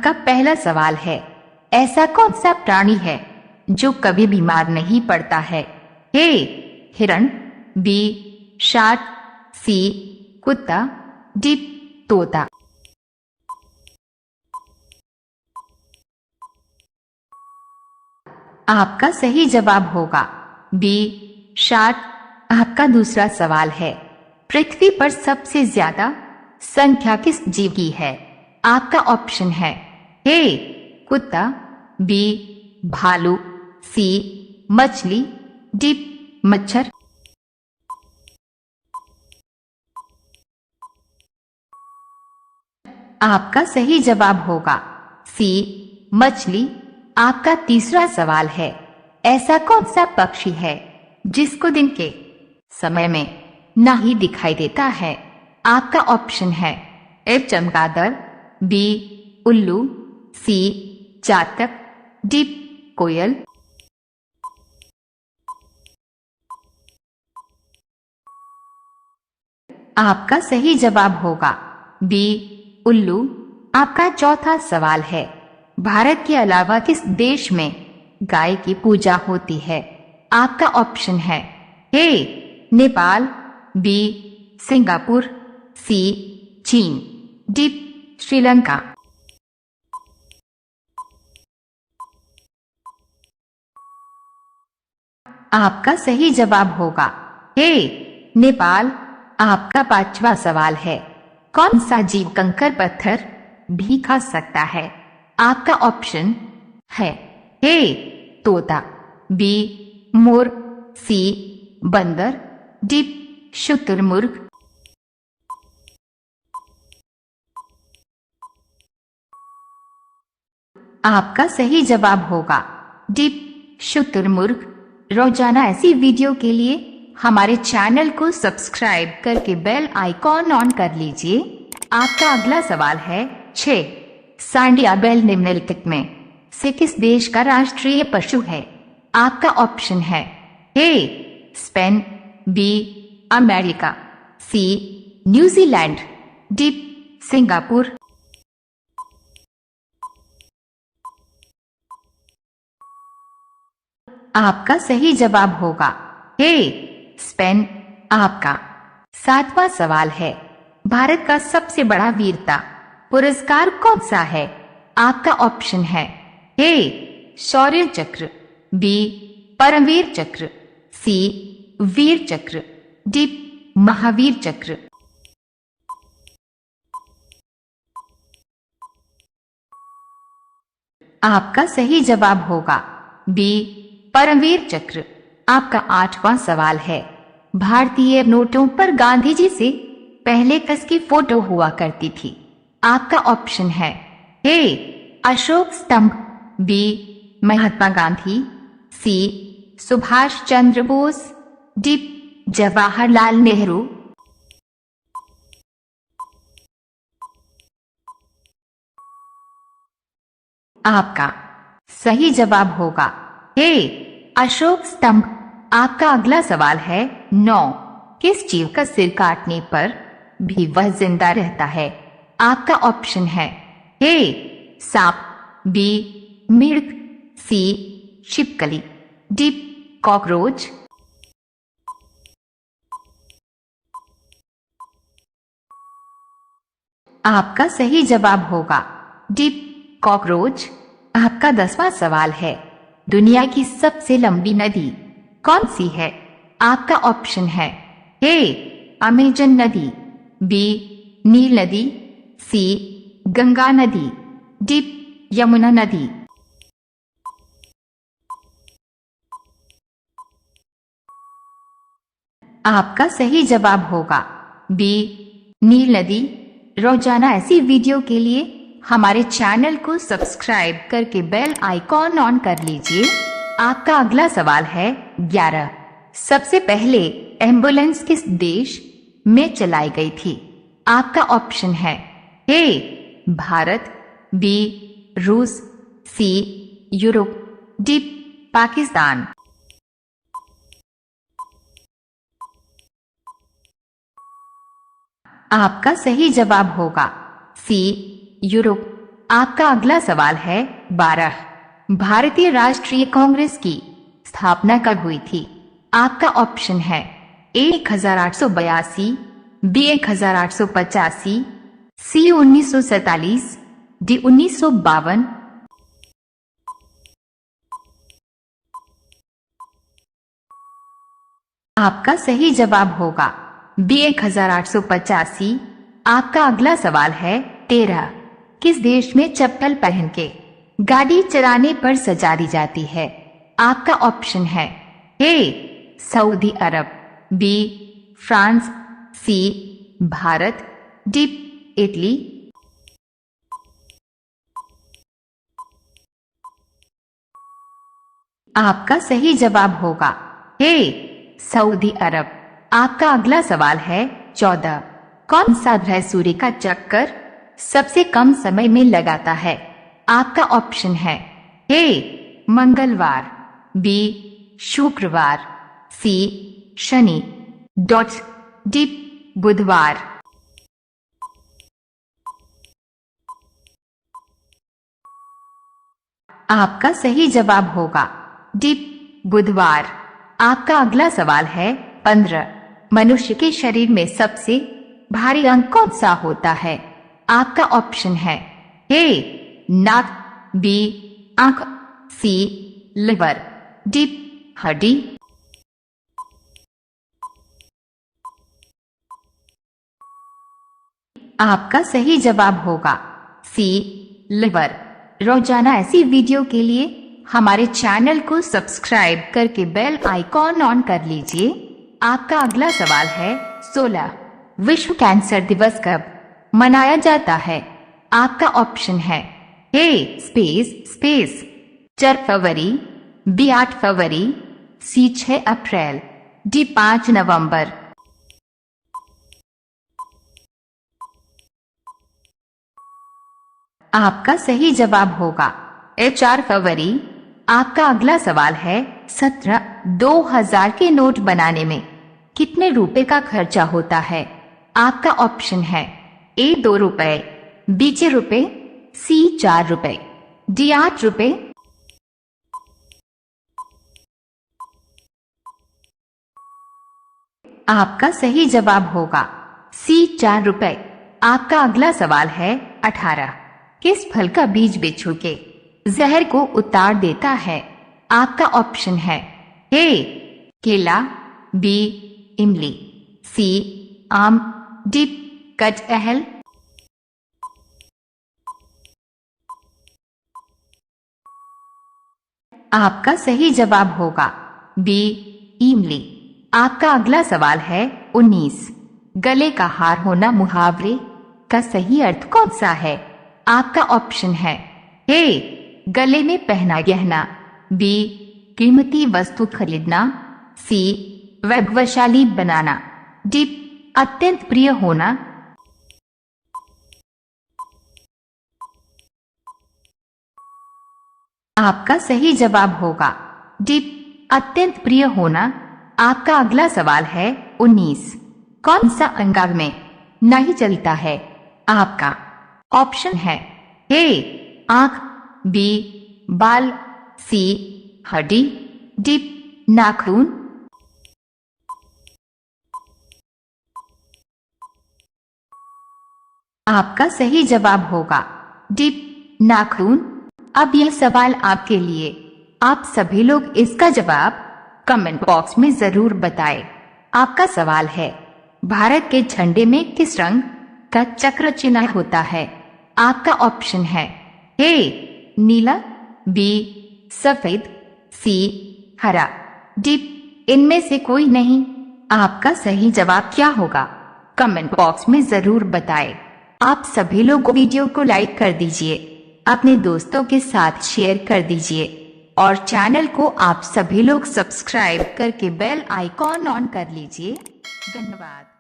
आपका पहला सवाल है, ऐसा कौन सा प्राणी है जो कभी बीमार नहीं पड़ता है? ए हिरण, बी शार्क, सी कुत्ता, डी तोता। आपका सही जवाब होगा बी शार्क। आपका दूसरा सवाल है, पृथ्वी पर सबसे ज्यादा संख्या किस जीव की है? आपका ऑप्शन है ए कुत्ता, बी भालू, सी मछली, डी मच्छर। आपका सही जवाब होगा सी मछली। आपका तीसरा सवाल है, ऐसा कौन सा पक्षी है जिसको दिन के समय में नहीं दिखाई देता है? आपका ऑप्शन है ए चमगादड़, बी उल्लू, सी चातक, डी कोयल। आपका सही जवाब होगा बी उल्लू। आपका चौथा सवाल है, भारत के अलावा किस देश में गाय की पूजा होती है? आपका ऑप्शन है ए नेपाल, बी सिंगापुर, सी चीन, डी श्रीलंका। आपका सही जवाब होगा ए नेपाल। आपका पांचवा सवाल है, कौन सा जीव कंकड़ पत्थर भी खा सकता है? आपका ऑप्शन है ए तोता, बी मोर, सी बंदर, डी शुतुरमुर्ग। आपका सही जवाब होगा डी शुतुरमुर्ग। रोजाना ऐसी वीडियो के लिए हमारे चैनल को सब्सक्राइब करके बेल आइकॉन ऑन कर लीजिए। आपका अगला सवाल है 6, सांडिया बैल निम्नलिखित में से किस देश का राष्ट्रीय पशु है? आपका ऑप्शन है A Spain, B America, C New Zealand, D Singapore. आपका सही जवाब होगा ए स्पेन। आपका सातवां सवाल है, भारत का सबसे बड़ा वीरता पुरस्कार कौन सा है? आपका ऑप्शन है ए शौर्य चक्र, बी परमवीर चक्र, सी वीर चक्र, डी महावीर चक्र। आपका सही जवाब होगा बी परमवीर चक्र। आपका आठवां सवाल है, भारतीय नोटों पर गांधी जी से पहले किसकी फोटो हुआ करती थी? आपका ऑप्शन है ए अशोक स्तंभ, बी महात्मा गांधी, सी सुभाष चंद्र बोस, डी जवाहरलाल नेहरू। आपका सही जवाब होगा ए अशोक स्तंभ। आपका अगला सवाल है 9, किस जीव का सिर काटने पर भी वह जिंदा रहता है? आपका ऑप्शन है ए सांप, बी मिर्ग, सी छिपकली, डी कॉकरोच। आपका सही जवाब होगा डी कॉकरोच। आपका 10वां सवाल है, दुनिया की सबसे लंबी नदी कौन सी है? आपका ऑप्शन है ए अमेजन नदी, बी नील नदी, सी गंगा नदी, डी यमुना नदी। आपका सही जवाब होगा बी नील नदी। रोजाना ऐसी वीडियो के लिए हमारे चैनल को सब्सक्राइब करके बेल आइकॉन ऑन कर लीजिए। आपका अगला सवाल है 11, सबसे पहले एम्बुलेंस किस देश में चलाई गई थी? आपका ऑप्शन है ए भारत, बी रूस, सी यूरोप, डी पाकिस्तान। आपका सही जवाब होगा सी यूरोप। आपका अगला सवाल है 12। भारतीय राष्ट्रीय कांग्रेस की स्थापना कब हुई थी? आपका ऑप्शन है ए 1882, बी 1885, सी 1947, डी 1952। आपका सही जवाब होगा बी 1885। आपका अगला सवाल है 13। किस देश में चप्पल पहन के गाड़ी चलाने पर सजा दी जाती है? आपका ऑप्शन है ए सऊदी अरब, बी फ्रांस, सी भारत, डी इटली। आपका सही जवाब होगा ए सऊदी अरब। आपका अगला सवाल है 14। कौन सा ग्रह सूर्य का चक्कर सबसे कम समय में लगाता है? आपका ऑप्शन है ए मंगलवार, बी शुक्रवार, सी शनि, डी बुधवार। आपका सही जवाब होगा डी बुधवार। आपका अगला सवाल है 15। मनुष्य के शरीर में सबसे भारी अंग कौन सा होता है? आपका ऑप्शन है ए नाक, बी आंख, सी लिवर, डी हड्डी। आपका सही जवाब होगा सी लिवर। रोजाना ऐसी वीडियो के लिए हमारे चैनल को सब्सक्राइब करके बेल आइकॉन ऑन कर लीजिए। आपका अगला सवाल है 16। विश्व कैंसर दिवस कब मनाया जाता है? आपका ऑप्शन है ए स्पेस 4 फरवरी, बी 8 फरवरी, सी 6 अप्रैल, डी 5 नवंबर। आपका सही जवाब होगा ए 4 फरवरी। आपका अगला सवाल है 17। 2000 के नोट बनाने में कितने रुपए का खर्चा होता है? आपका ऑप्शन है ए 2 रुपए, बी 6 रुपए, सी 4 रुपए, डी 8 रुपए। आपका सही जवाब होगा सी 4 रुपए। आपका अगला सवाल है 18। किस फल का बीज बिच्छू के जहर को उतार देता है? आपका ऑप्शन है ए केला, बी इमली, सी आम, डी कटहल। आपका सही जवाब होगा बी इमली। आपका अगला सवाल है 19। गले का हार होना मुहावरे का सही अर्थ कौन सा है? आपका ऑप्शन है ए गले में पहना गहना, बी कीमती वस्तु खरीदना, सी वैभवशाली बनाना, डी अत्यंत प्रिय होना। आपका सही जवाब होगा डी अत्यंत प्रिय होना। आपका अगला सवाल है 19। कौन सा अंग में नहीं चलता है? आपका ऑप्शन है ए आंख, बी बाल, सी हड्डी, डी नाखून। आपका सही जवाब होगा डी नाखून। अब यह सवाल आपके लिए। आप सभी लोग इसका जवाब कमेंट बॉक्स में जरूर बताएं। आपका सवाल है भारत के झंडे में किस रंग का चक्र चिन्ह होता है? आपका ऑप्शन है ए नीला, बी सफेद, सी हरा, डी इनमें से कोई नहीं। आपका सही जवाब क्या होगा? कमेंट बॉक्स में जरूर बताएं। आप सभी लोग वीडियो को लाइक कर दीजिए, अपने दोस्तों के साथ शेयर कर दीजिए और चैनल को आप सभी लोग सब्सक्राइब करके बेल आइकॉन ऑन कर लीजिए। धन्यवाद।